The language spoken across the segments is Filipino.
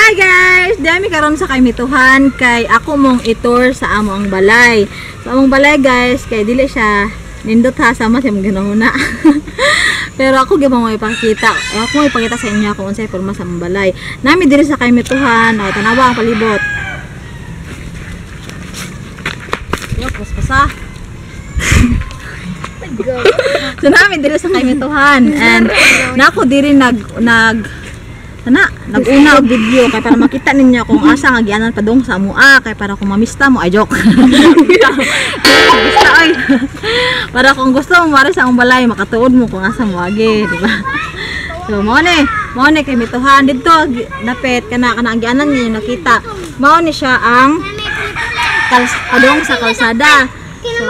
Hi guys! Dami karon sa kaymituhan kay ako mong itur sa amo ang balay. Sa among balay guys, kay dili siya nindot ha sama sa mga ginahuna. Pero ako gyud mo ipakita. Ako mo ipakita sa inyo kung unsay porma sa among balay. Nami diri sa kaymituhan, tanawa ang palibot. Yo, pasa. So nami diri sa kaymituhan and nako diri nag-una og video kay para makita ninyo kung asa nga gianan padung sa amua kay para kung mamista mo ay joke. Basta ay para kung gusto mo mari sa among balay makatuod mo kung asa mo agi, di ba? So mo ni kay mituhan didto dapet kana ang gianan niyo nakita. Mao ni siya ang padung sa kalsada. So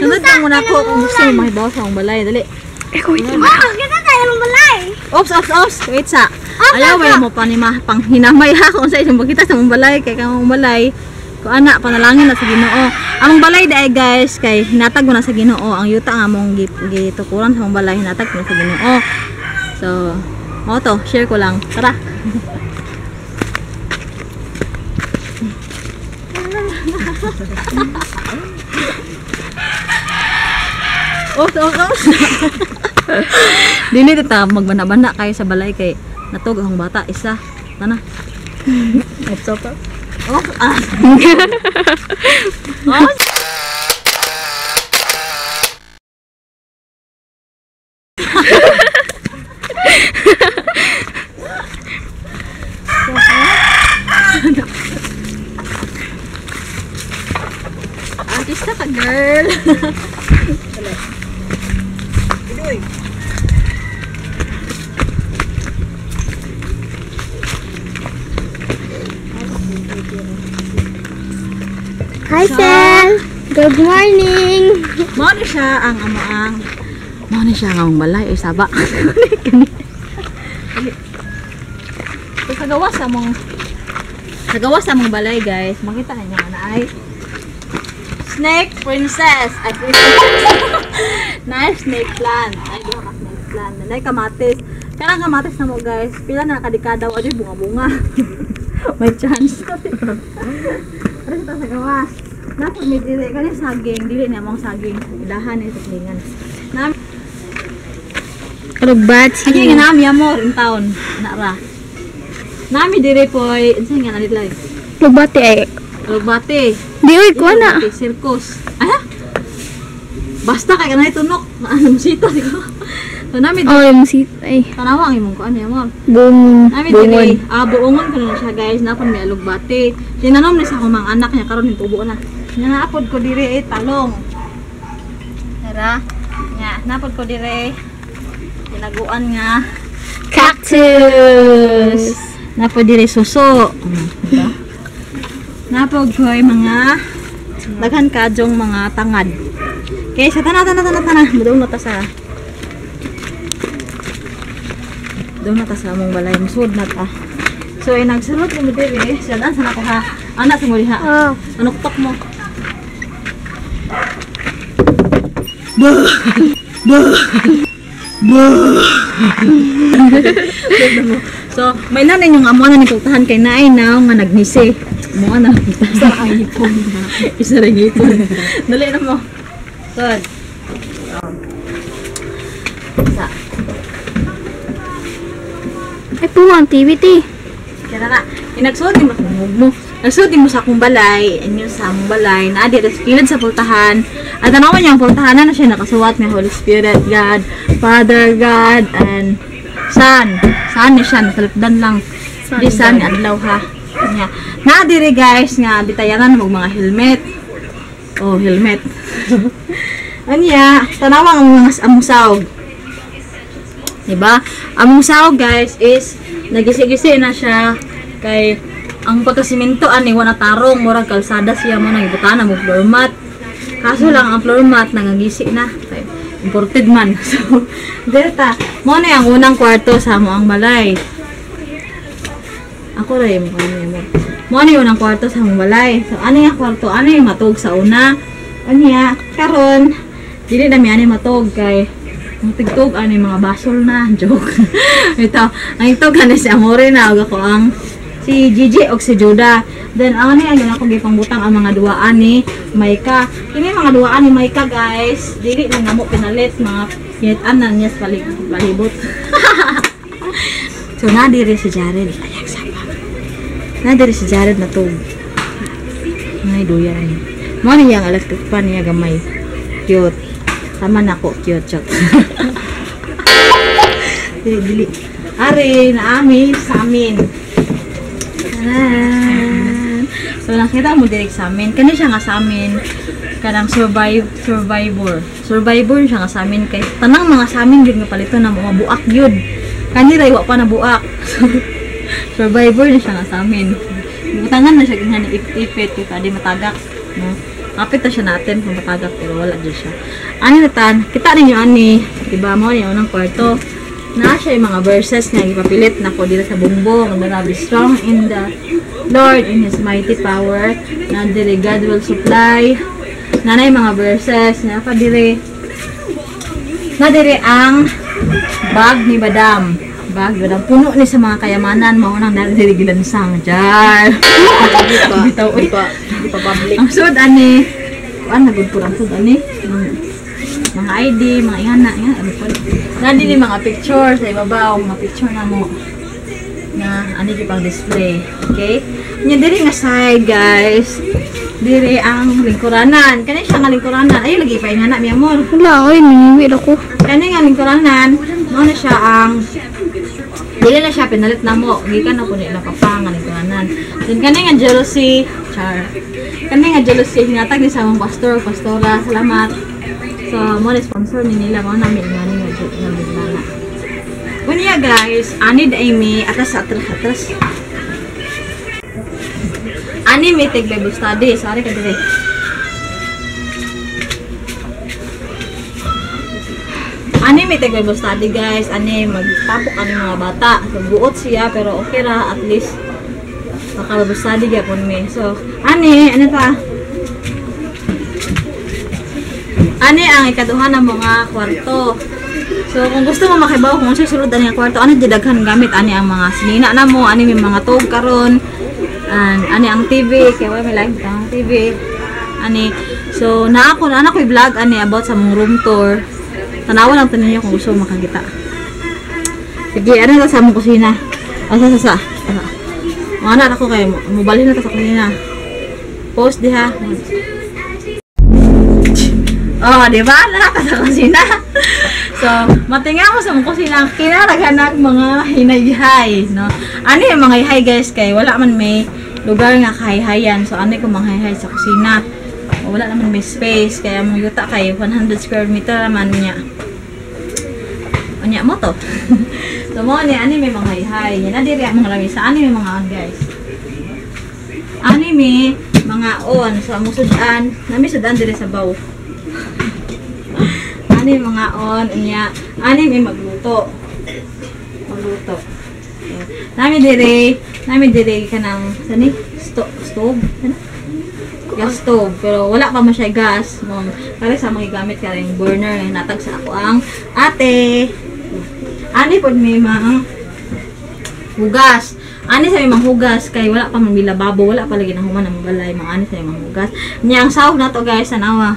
sunod lang muna ko kung gusto mo mahibaw sa among balay dali. Kita tayo ng balay. Ops. Wait sa. Ayaw mo pa ni pang hinamay ha kung sa isang makita sa mong balay kay kang balay. Kung ana panalangin na sa Ginoo. Ang balay dai guys kay hinatag mo na sa Ginoo ang yuta nga mong gitukuran sa mong balay hinatag mo na sa Ginoo. So, mo to share ko lang. Tara. Ops. Dili ta magbana-bana kayo sa balay kay natog ang bata isa. Tana. Ops. Artista ka girl. Hi, Sel. Good morning. Mao ni siya ang among balay ay saba. Sa gawas sa mong balay guys, makita ninyo na ay snake princess. Ay nice snake plant. Ay duha ka snake plant. Nay kamatis. Kanang kamatis na mo guys, pila na kadikadaw ajoy bunga-bunga. May chance. Pero ito sa gawas. Napag may dili kani saging, dili na mong saging. Ilahan ni tuklingan. Rugbati. Ay nga nami amor in town. Nara. Nami dire poy, unsay nga nalit live. Rugbati ay. Rugbati. Di oy ko na. Circus. Ah? Basta kay kanay tunok. Anong sito di ko. So nami dire. Oh, yung sit ay. Tanawa ang imong kuan amor. Bungon. Nami dire. Buongon ko na siya guys, napon may alugbati. Tinanom ni sa akong mga anak niya karon hintubo na. Naapod ko dire talong. Tara. Nya, napod ko dire tinaguan nga Cactus. napod dire suso. Diba? Napod ko ay mga daghan kadyong mga tangad. Okay, sa tana. Doon na ta sa mong balay. Musud na ta. So, ay nagsulot mo dire. Sana ko ha. Anak sa mo diha. Oh. Anoktok mo. So, may nanay yung amo na nagkultahan kay naay na nga nagnisi. Mo na isa ra ipon. Isa ra ipon. Dali na mo. Good. Isa. Ay po ang TVT. Kaya na. Inagsuot mo. Nagsuot mo sa akong balay, inyo sa among balay, na adi kilid sa pultahan. At tanawan niya ang pultahan na siya nakasuwat may Holy Spirit, God, Father, God, and Son. Son ni siya, nasalipdan lang. Di Son, adlaw ha. Na diri guys, nga bitayanan mo mga helmet. Oh, helmet. Anya, tanawang ang mga among sawg. Diba? Among sawg guys is, nagisi-gisi na siya kay ang pagkasiminto ani wala tarong murag kalsada siya mo nang ibutana mo floor mat. Kaso lang ang floor mat nangagisi na. Kay imported man. So, delta mo na ang unang kwarto sa mo ang balay. Ako ra mo kani mo. Mo na yung unang kwarto sa mong balay. So ani nga kwarto, ani yung matog sa una. Anya karon dili na mi ani matog kay ang tigtog ani mga basol na joke. Ito, ang ito ganis si Amore na ako ang si Gigi o si Juda. Then ang ano yan ako gipangbutang ang mga duaan ni Maika. Kini mga duaan ni Maika guys, dili na namo pinalit mga kitaan niya sa palibot. So na diri si Jared. Ayak sapa. Na diri si Jared na tug. Nay duyan ni. Mo ni yang electric pan niya gamay. Cute. Tama na ko cute chot. Dili. Are na sa amin. So nakita mo direct sa amin. Kani siya nga sa amin. Kanang survivor siya nga sa amin kay tanang mga sa amin gyud nga palito na mga buak gyud. Kani ra wa pa na buak. Survivor na siya nga sa amin. Butangan na siya ganyan ipit kay kadi matagak, no. Kapit na siya natin kung matagak pero wala dyan siya. Ani natan, kita ninyo ani, diba mo yung unang kwarto. Na siya yung mga verses na ipapilit na ko dito sa bumbong. Na be strong in the Lord in His mighty power. Na dire God will supply. Na yung mga verses na pa dire. Na dire ang bag ni Badam. Bag ni Badam. Puno ni sa mga kayamanan. Maunang dire gilansang. Jar. Bitaw pa. Public. Ang sud ani. Kuan nagud po ang sud ani. Mga ID, mga ingana, ano po. Nandi ni mga picture sa ibabaw, mga picture na mo na ano yung pang display. Okay? Nya diri nga side, guys. Diri ang lingkuranan. Kani siya nga lingkuranan. Ay lagi pa ingana mi amor. Wala, ay nangiwi ako. Kani nga lingkuranan, mo na siya ang dili na siya pinalit na mo. Gikan na po nila papang nga lingkuranan. Then kani nga jealousy, char. Kani nga jealousy hinatag ni sa mga pastora. Salamat. So, mo sponsor ni nila mo namin nga ni nga bigla. Unya guys, ani day mi atas. Ani mi take Bible study, sorry ka dire. Ani mi take Bible study guys, ani magtapok ani mga bata. So, buot siya pero okay ra at least baka Bible study gyapon mi. So, ani ano ta? Ani ang ikaduhan ng mga kwarto. So kung gusto mo makibaw kung sa sulod ani ang kwarto, ani didaghan gamit ani ang mga sinina na mo, ani may mga tog karon. Ani ang TV, kay may live ang TV. Ani so na ako i-vlog ani about sa mong room tour. Tanawan lang taninyo kung gusto mo makakita. Sige, ano na sa mong kusina? Asa. Mana ako kay mo balhin na ta sa kusina. Post diha. Oh, di ba? Nakaka sa kusina. So, matinga ko sa mga kusina, kinaraghanag mga hinayhay, no? Ano yung mga hihay guys, kay wala man may lugar nga kahayhayan. So, ano yung mga hihay sa kusina? Wala naman may space, kaya mong yuta kay 100 square meter naman niya. Anya mo to? So, ano may mga hihay. Yan na diri mga lamisa. Ano yung mga on guys? Ano may mga on. So, ang musudan, nami sudan diri sa baw. Ani mga on unya ani may magluto so, nami dire kanang sani stove gas stove pero wala pa man siya gas mo kare sa mga gamit kare yung burner nga natag sa ako ang ate ani pod may mga hugas ani sa mga hugas kay wala pa man bilababo wala pa lagi nang human ang balay mga ani sa mga hugas nya ang sahog na to guys tanawa.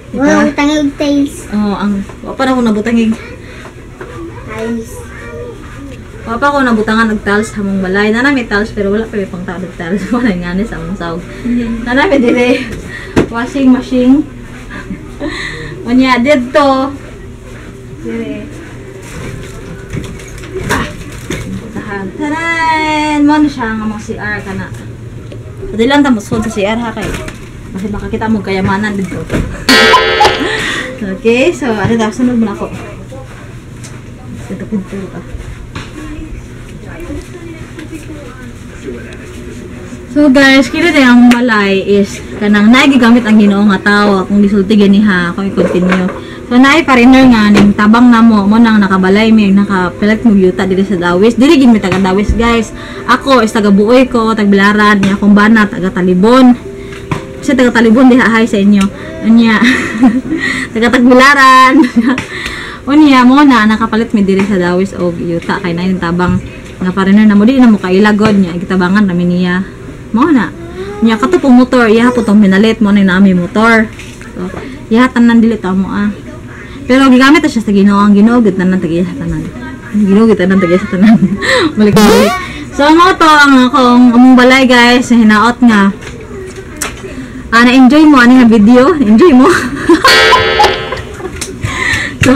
Diba? Wow, tangig tiles. Oo, wapa na ako nabutangig. Tiles. Wapa ako nabutangan og tiles hamong balay. Na may tiles pero wala pa may pang taod tiles. Wala nga ni sa among sahog. Na may dire washing machine. Unya dito. Dire. Taran! Mo siya nga mga CR kana. Padilan ta mo sa CR ha kay. Kasi baka kita mo kayamanan dito. Okay, so ano daw sunod mo na ako. Ito pinto ka. So guys, kira din ang balay is kanang nagigamit ang Ginoo nga tawo kung gisulti ganiha kung i-continue. So naay pariner nga ning tabang namo mo nang nakabalay mi nakapilat mo yuta diri sa Dawis. Dili gid mi taga Dawis guys. Ako is taga Buoy ko, taga Bilaran, niya akong bana taga Talibon. Kasi taga Talibon di hahay sa inyo. Unya. Taga Tagbilaran. Unya mo na nakapalit mi diri sa Dawis og yuta kay na tabang nga pariner na mo di na mo kailagod niya gitabangan namin niya mo na niya kato po motor iya po tong minalit mo na nami motor so iya tanan dili ta mo pero gigamit ta siya sa Ginoo ang Ginoo gid tanan tagiya sa tanan Ginoo gid tanan tagiya sa tanan balik so mo to ang akong among balay guys na hinaot nga na-enjoy mo ani nga video enjoy mo so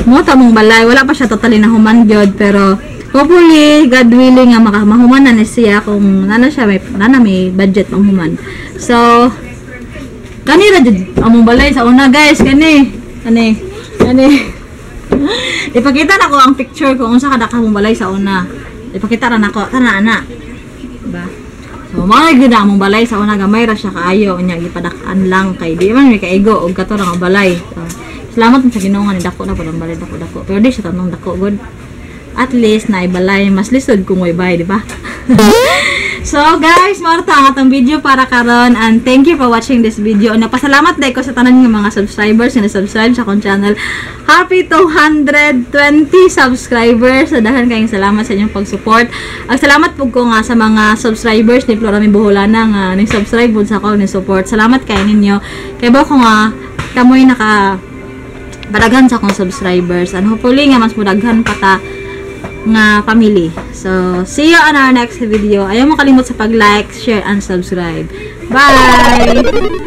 mo tamong balay wala pa siya totally na human gyud pero hopefully God willing nga mahuman na siya kung nana siya may budget pang human so kani ra jud among balay sa una guys kani ipakita na ko ang picture kung unsa kada ka among balay sa una ipakita ra nako kana ana diba so mao gyud among balay sa una gamay ra siya kaayo nya gipadak-an lang kay di man may kaigo og kato nga balay so, salamat sa Ginoo nga ni dako na pud ang balay dako pero di siya tanong dako good at least na ibalay mas lisod kung way bay di ba so guys mao ta ang atong video para karon and thank you for watching this video napasalamat dai ko sa tanan nga mga subscribers na subscribe sa akong channel happy 220 subscribers so daghan kayong salamat sa inyong pag-support ang salamat pug ko nga sa mga subscribers ni Florami Boholana nga ning-subscribe pud sa ako ni support salamat kay ninyo kay ba ko nga kamoy naka padaghan sa akong subscribers and hopefully nga mas mudaghan pa ta nga family. So, see you on our next video. Ayaw mo kalimot sa pag-like, share, and subscribe. Bye!